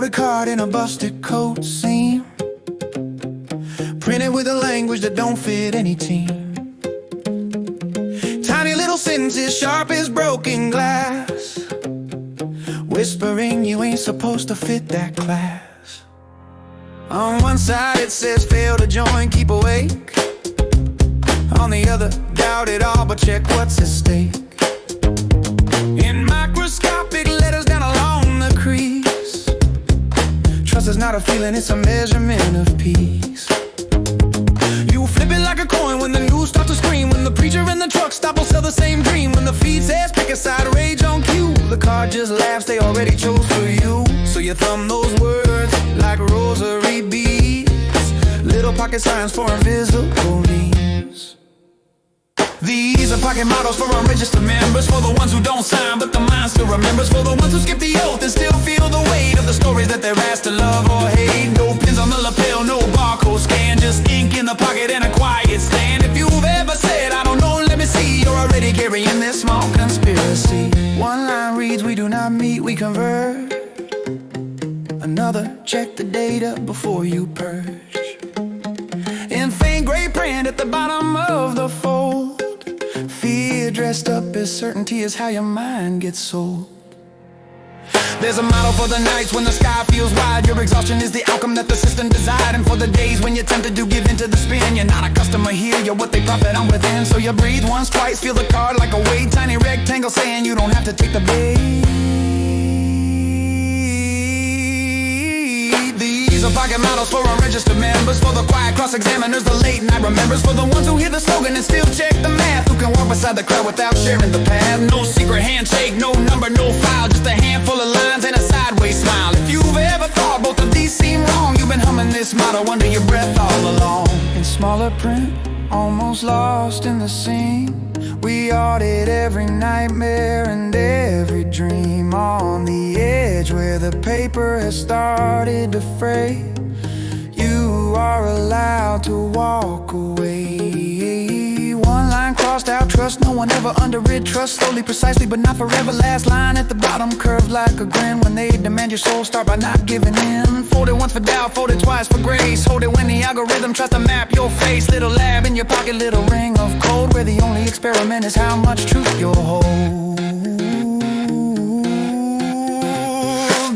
folded card in a busted coat seam, printed with a language that don't fit any team. Tiny little sentences sharp as broken glass, whispering you ain't supposed to fit that class. On one side it says fail to join, keep awake. On the other, doubt it all, but check what's at stake. In microscopic letters down along the crease, trust is not a feeling, it's a measurement of peace. You flip it like a coin when the news starts to scream, when the preacher and the truck stop will sell the same dream, when the feed says pick a side, rage on cue, the card just laughs, they already chose for you. So you thumb those words like rosary beads, little pocket signs for invisible needs. These are pocket models for unregistered members, for the ones who don't sign but the mind still remembers, for the ones who skip the oath and still feel the weight of the stories that they're asked to love or hate. No pins on the lapel, no barcode scan, just ink in the pocket and a quiet stand. If you've ever said, I don't know, let me see, you're already carrying this small conspiracy. One line reads, we do not meet, we converge. Another, check the data before you purge. In faint gray print at the bottom of the fold, fear dressed up as certainty is how your mind gets sold. There's a model for the nights when the sky feels wide, your exhaustion is the outcome that the system desired. And for the days when you're tempted to give in to the spin, you're not a customer here, you're what they profit on within. So you breathe once, twice, feel the card like a weight, tiny rectangle saying you don't have to take the bait. These are pocket models for unregistered members, for the quiet cross-examiners, the late night remembers, for the ones who hear the slogan and still check the math, who can walk beside the crowd without sharing the path. No secret handshake, no number, no file, just a handful of lines and a sideways smile. If you've ever thought both of these seem wrong, you've been humming this motto under your breath all along. In smaller print, almost lost in the scene, we audit every nightmare and every dream. On the edge where the paper has started to fray, you are allowed to walk away. One line crossed out, trust no one ever underwrit. Trust slowly, precisely, but not forever. Last line at the bottom, curved like a grin. When they demand your soul, start by not giving in. Fold it once for doubt, fold it twice for grace. Hold it when the algorithm tries to map your face. Little lab in your pocket, little ring of code, where the only experiment is how much truth you'll hold.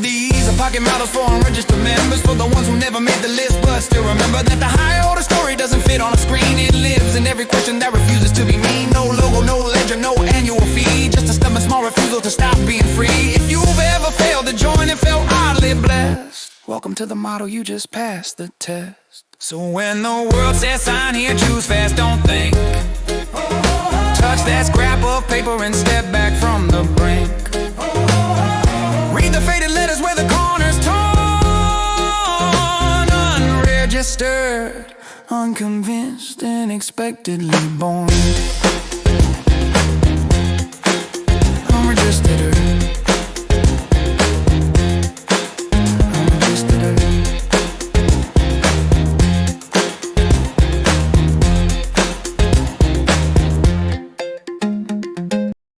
These are pocket models for unregistered members, for the ones who never made the list but still remember that the higher order story doesn't fit on a screen. It lives in every question that refuses to be me. No logo, no ledger, no annual fee, just a stubborn small refusal to stop being free. If you've ever failed to join and felt oddly blessed, welcome to the model, you just passed the test. So when the world says sign here, choose fast, don't think. Touch that scrap of paper and step back from the brink. Read the faded letters where the corner's torn. Unregistered, unconvinced, unexpectedly born. Unregistered.